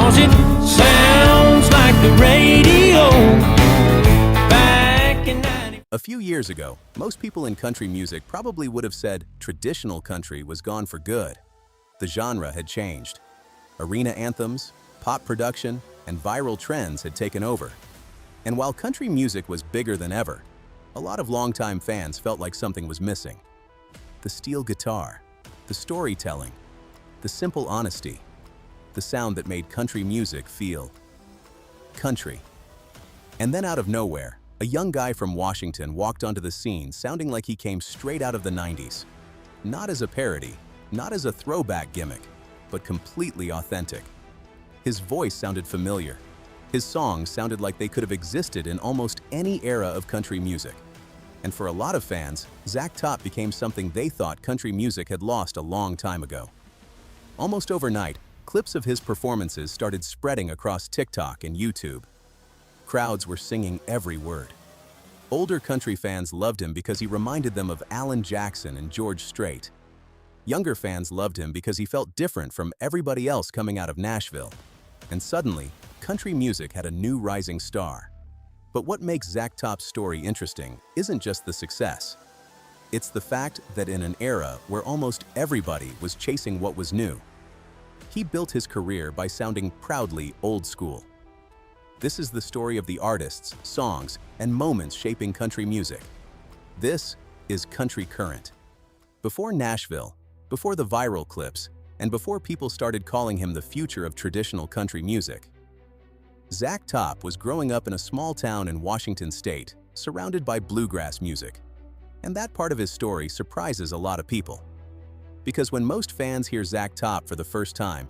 'cause it sounds like the radio back in 90. A few years ago, most people in country music probably would have said traditional country was gone for good. The genre had changed. Arena anthems, pop production, and viral trends had taken over. And while country music was bigger than ever, a lot of longtime fans felt like something was missing. The steel guitar, the storytelling, the simple honesty, the sound that made country music feel country. And then out of nowhere, a young guy from Washington walked onto the scene sounding like he came straight out of the 90s. Not as a parody, not as a throwback gimmick, but completely authentic. His voice sounded familiar. His songs sounded like they could have existed in almost any era of country music. And for a lot of fans, Zach Top became something they thought country music had lost a long time ago. Almost overnight, clips of his performances started spreading across TikTok and YouTube. Crowds were singing every word. Older country fans loved him because he reminded them of Alan Jackson and George Strait. Younger fans loved him because he felt different from everybody else coming out of Nashville. And suddenly, country music had a new rising star. But what makes Zach Top's story interesting isn't just the success. It's the fact that in an era where almost everybody was chasing what was new, he built his career by sounding proudly old school. This is the story of the artists, songs, and moments shaping country music. This is Country Current. Before Nashville, before the viral clips, and before people started calling him the future of traditional country music, Zach Top was growing up in a small town in Washington State, surrounded by bluegrass music. And that part of his story surprises a lot of people. Because when most fans hear Zach Top for the first time,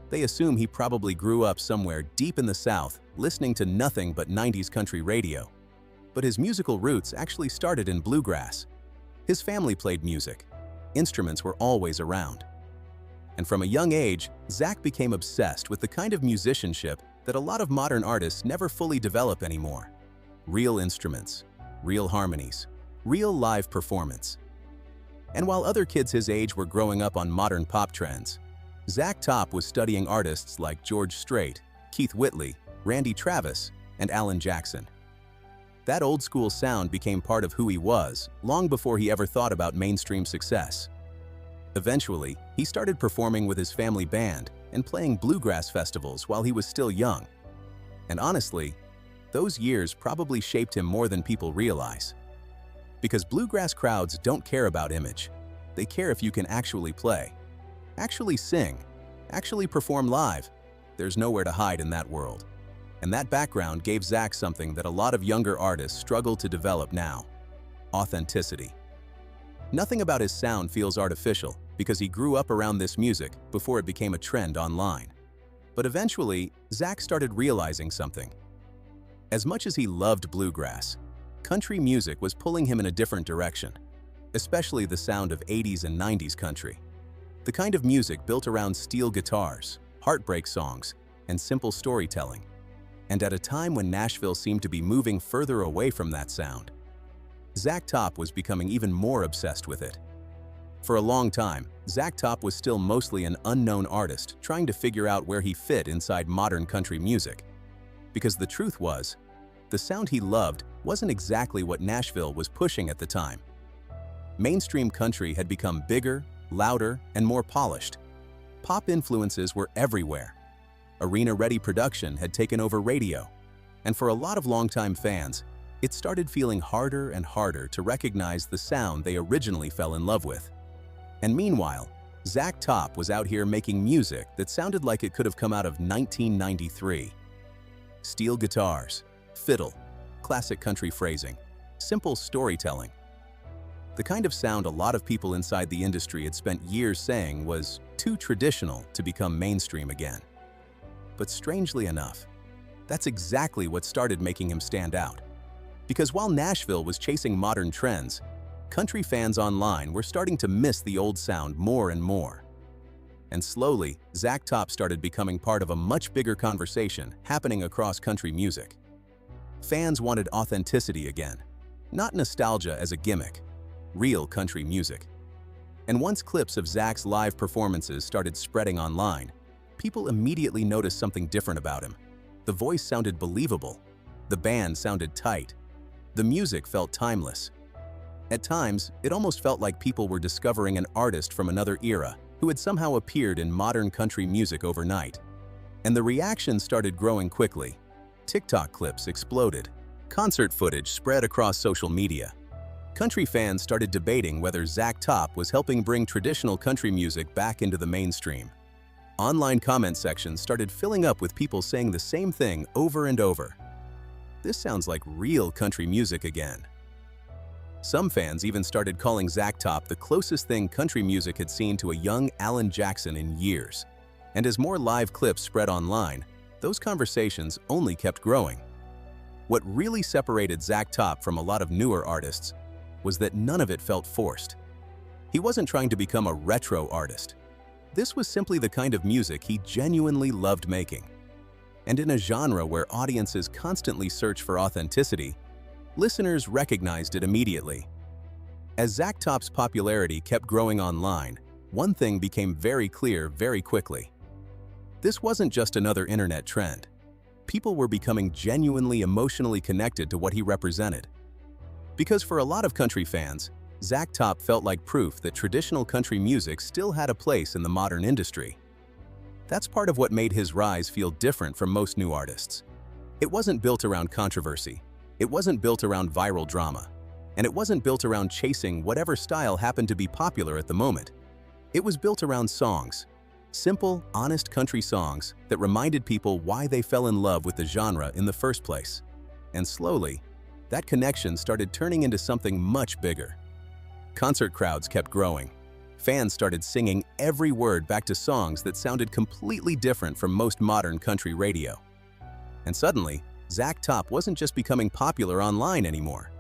they assume he probably grew up somewhere deep in the South, listening to nothing but 90s country radio. But his musical roots actually started in bluegrass. His family played music. Instruments were always around. And from a young age, Zach became obsessed with the kind of musicianship that a lot of modern artists never fully develop anymore. Real instruments, real harmonies, real live performance. And while other kids his age were growing up on modern pop trends, Zach Top was studying artists like George Strait, Keith Whitley, Randy Travis, and Alan Jackson. That old school sound became part of who he was long before he ever thought about mainstream success. Eventually, he started performing with his family band and playing bluegrass festivals while he was still young. And honestly, those years probably shaped him more than people realize. Because bluegrass crowds don't care about image. They care if you can actually play, actually sing, actually perform live. There's nowhere to hide in that world. And that background gave Zach something that a lot of younger artists struggle to develop now: authenticity. Nothing about his sound feels artificial because he grew up around this music before it became a trend online. But eventually, Zach started realizing something. As much as he loved bluegrass, country music was pulling him in a different direction, especially the sound of 80s and 90s country. The kind of music built around steel guitars, heartbreak songs, and simple storytelling. And at a time when Nashville seemed to be moving further away from that sound, Zach Top was becoming even more obsessed with it. For a long time, Zach Top was still mostly an unknown artist trying to figure out where he fit inside modern country music. Because the truth was, the sound he loved wasn't exactly what Nashville was pushing at the time. Mainstream country had become bigger, louder, and more polished. Pop influences were everywhere. Arena-ready production had taken over radio. And for a lot of longtime fans, it started feeling harder and harder to recognize the sound they originally fell in love with. And meanwhile, Zach Top was out here making music that sounded like it could have come out of 1993. Steel guitars, fiddle, classic country phrasing, simple storytelling. The kind of sound a lot of people inside the industry had spent years saying was too traditional to become mainstream again. But strangely enough, that's exactly what started making him stand out. Because while Nashville was chasing modern trends, country fans online were starting to miss the old sound more and more. And slowly, Zach Top started becoming part of a much bigger conversation happening across country music. Fans wanted authenticity again, not nostalgia as a gimmick, real country music. And once clips of Zach's live performances started spreading online, people immediately noticed something different about him. The voice sounded believable. The band sounded tight. The music felt timeless. At times, it almost felt like people were discovering an artist from another era who had somehow appeared in modern country music overnight. And the reaction started growing quickly. TikTok clips exploded. Concert footage spread across social media. Country fans started debating whether Zach Top was helping bring traditional country music back into the mainstream. Online comment sections started filling up with people saying the same thing over and over. This sounds like real country music again. Some fans even started calling Zach Top the closest thing country music had seen to a young Alan Jackson in years. And as more live clips spread online, those conversations only kept growing. What really separated Zach Top from a lot of newer artists was that none of it felt forced. He wasn't trying to become a retro artist. This was simply the kind of music he genuinely loved making. And in a genre where audiences constantly search for authenticity, listeners recognized it immediately. As Zach Top's popularity kept growing online, one thing became very clear very quickly. This wasn't just another internet trend. People were becoming genuinely emotionally connected to what he represented. Because for a lot of country fans, Zach Top felt like proof that traditional country music still had a place in the modern industry. That's part of what made his rise feel different from most new artists. It wasn't built around controversy. It wasn't built around viral drama. And it wasn't built around chasing whatever style happened to be popular at the moment. It was built around songs. Simple, honest country songs that reminded people why they fell in love with the genre in the first place. And slowly, that connection started turning into something much bigger. Concert crowds kept growing. Fans started singing every word back to songs that sounded completely different from most modern country radio. And suddenly, Zach Top wasn't just becoming popular online anymore.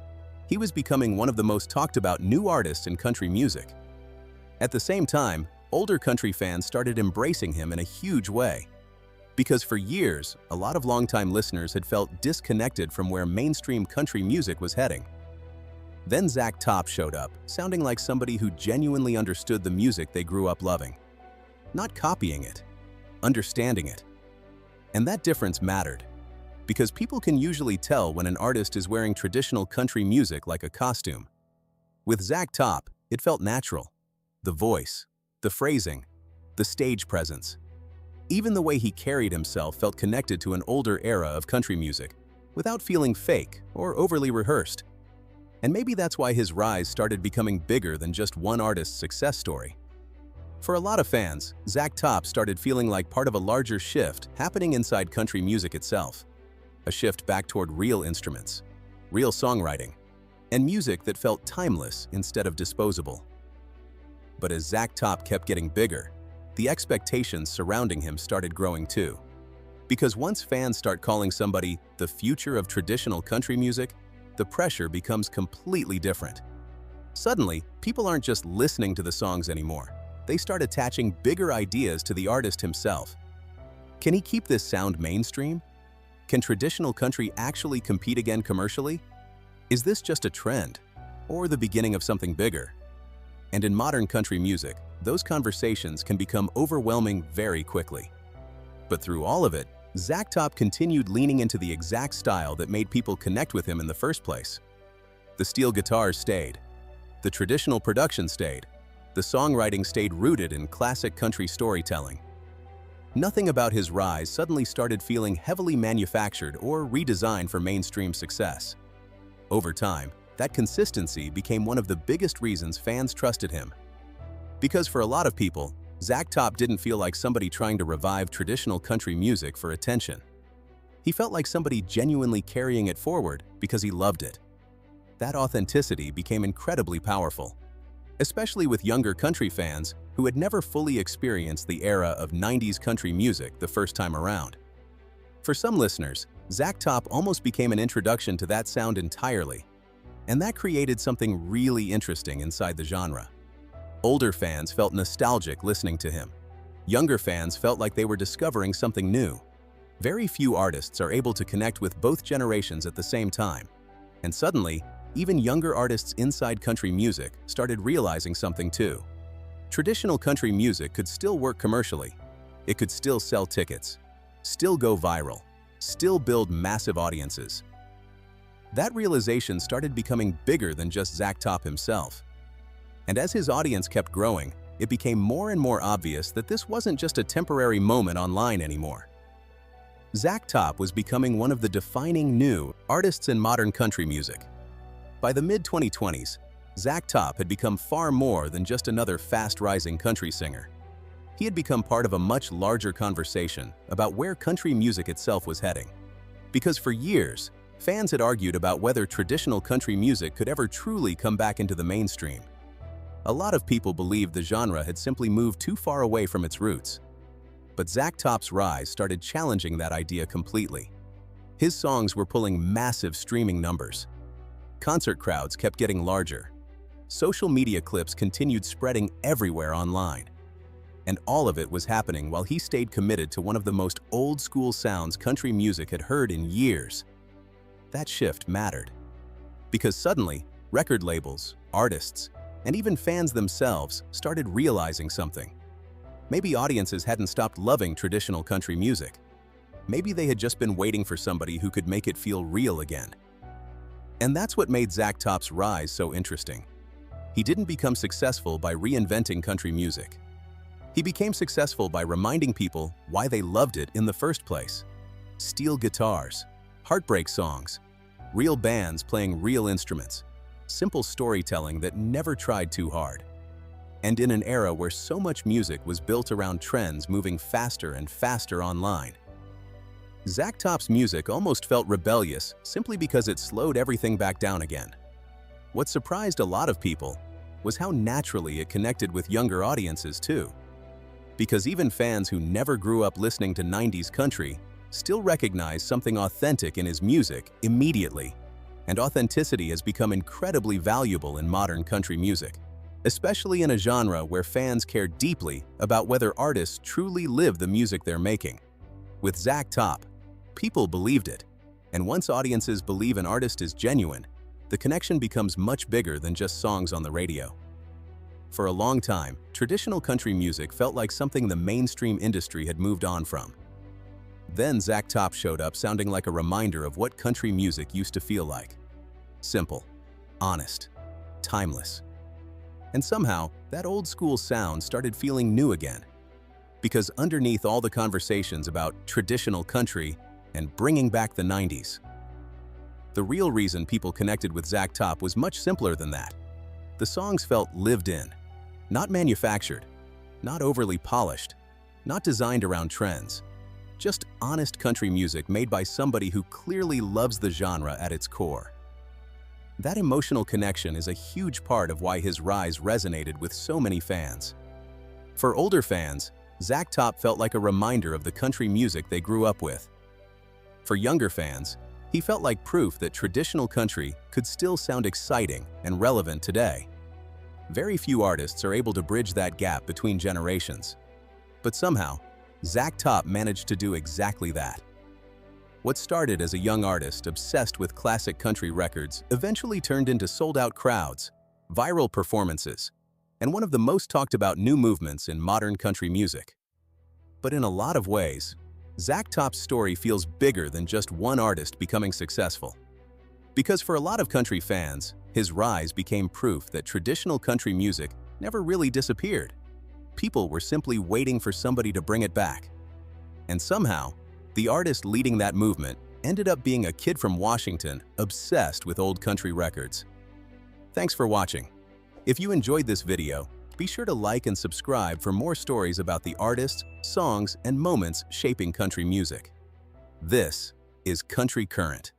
He was becoming one of the most talked about new artists in country music. At the same time, older country fans started embracing him in a huge way. Because for years, a lot of longtime listeners had felt disconnected from where mainstream country music was heading. Then Zach Top showed up, sounding like somebody who genuinely understood the music they grew up loving. Not copying it, understanding it. And that difference mattered, because people can usually tell when an artist is wearing traditional country music like a costume. With Zach Top, it felt natural. The voice, the phrasing, the stage presence. Even the way he carried himself felt connected to an older era of country music, without feeling fake or overly rehearsed. And maybe that's why his rise started becoming bigger than just one artist's success story. For a lot of fans, Zach Top started feeling like part of a larger shift happening inside country music itself. A shift back toward real instruments, real songwriting, and music that felt timeless instead of disposable. But as Zach Top kept getting bigger, the expectations surrounding him started growing too. Because once fans start calling somebody the future of traditional country music, the pressure becomes completely different. Suddenly, people aren't just listening to the songs anymore. They start attaching bigger ideas to the artist himself. Can he keep this sound mainstream? Can traditional country actually compete again commercially? Is this just a trend, or the beginning of something bigger? And in modern country music, those conversations can become overwhelming very quickly. But through all of it, Zach Top continued leaning into the exact style that made people connect with him in the first place. The steel guitars stayed. The traditional production stayed. The songwriting stayed rooted in classic country storytelling. Nothing about his rise suddenly started feeling heavily manufactured or redesigned for mainstream success. Over time, that consistency became one of the biggest reasons fans trusted him. Because for a lot of people, Zach Top didn't feel like somebody trying to revive traditional country music for attention. He felt like somebody genuinely carrying it forward because he loved it. That authenticity became incredibly powerful, especially with younger country fans who had never fully experienced the era of 90s country music the first time around. For some listeners, Zach Top almost became an introduction to that sound entirely, and that created something really interesting inside the genre. Older fans felt nostalgic listening to him. Younger fans felt like they were discovering something new. Very few artists are able to connect with both generations at the same time. And suddenly, even younger artists inside country music started realizing something too. Traditional country music could still work commercially, it could still sell tickets, still go viral, still build massive audiences. That realization started becoming bigger than just Zach Top himself. And as his audience kept growing, it became more and more obvious that this wasn't just a temporary moment online anymore. Zach Top was becoming one of the defining new artists in modern country music. By the mid-2020s, Zach Top had become far more than just another fast-rising country singer. He had become part of a much larger conversation about where country music itself was heading. Because for years, fans had argued about whether traditional country music could ever truly come back into the mainstream. A lot of people believed the genre had simply moved too far away from its roots. But Zach Top's rise started challenging that idea completely. His songs were pulling massive streaming numbers. Concert crowds kept getting larger. Social media clips continued spreading everywhere online. And all of it was happening while he stayed committed to one of the most old-school sounds country music had heard in years. That shift mattered. Because suddenly, record labels, artists, and even fans themselves started realizing something. Maybe audiences hadn't stopped loving traditional country music. Maybe they had just been waiting for somebody who could make it feel real again. And that's what made Zach Top's rise so interesting. He didn't become successful by reinventing country music. He became successful by reminding people why they loved it in the first place. Steel guitars, heartbreak songs, real bands playing real instruments, simple storytelling that never tried too hard. And in an era where so much music was built around trends moving faster and faster online. Zach Top's music almost felt rebellious simply because it slowed everything back down again. What surprised a lot of people was how naturally it connected with younger audiences too. Because even fans who never grew up listening to 90s country still recognize something authentic in his music immediately. And authenticity has become incredibly valuable in modern country music, especially in a genre where fans care deeply about whether artists truly live the music they're making. With Zach Top, people believed it, and once audiences believe an artist is genuine, the connection becomes much bigger than just songs on the radio. For a long time, traditional country music felt like something the mainstream industry had moved on from. Then Zach Top showed up sounding like a reminder of what country music used to feel like. Simple, honest, timeless. And somehow, that old-school sound started feeling new again. Because underneath all the conversations about traditional country and bringing back the 90s, the real reason people connected with Zach Top was much simpler than that. The songs felt lived in, not manufactured, not overly polished, not designed around trends. Just honest country music made by somebody who clearly loves the genre at its core. That emotional connection is a huge part of why his rise resonated with so many fans. For older fans, Zach Top felt like a reminder of the country music they grew up with. For younger fans, he felt like proof that traditional country could still sound exciting and relevant today. Very few artists are able to bridge that gap between generations. But somehow, Zach Top managed to do exactly that. What started as a young artist obsessed with classic country records eventually turned into sold-out crowds, viral performances, and one of the most talked about new movements in modern country music. But in a lot of ways, Zach Top's story feels bigger than just one artist becoming successful. Because for a lot of country fans, his rise became proof that traditional country music never really disappeared. People were simply waiting for somebody to bring it back. And somehow, the artist leading that movement ended up being a kid from Washington obsessed with old country records. Thanks for watching. If you enjoyed this video, be sure to like and subscribe for more stories about the artists, songs, and moments shaping country music. This is Country Current.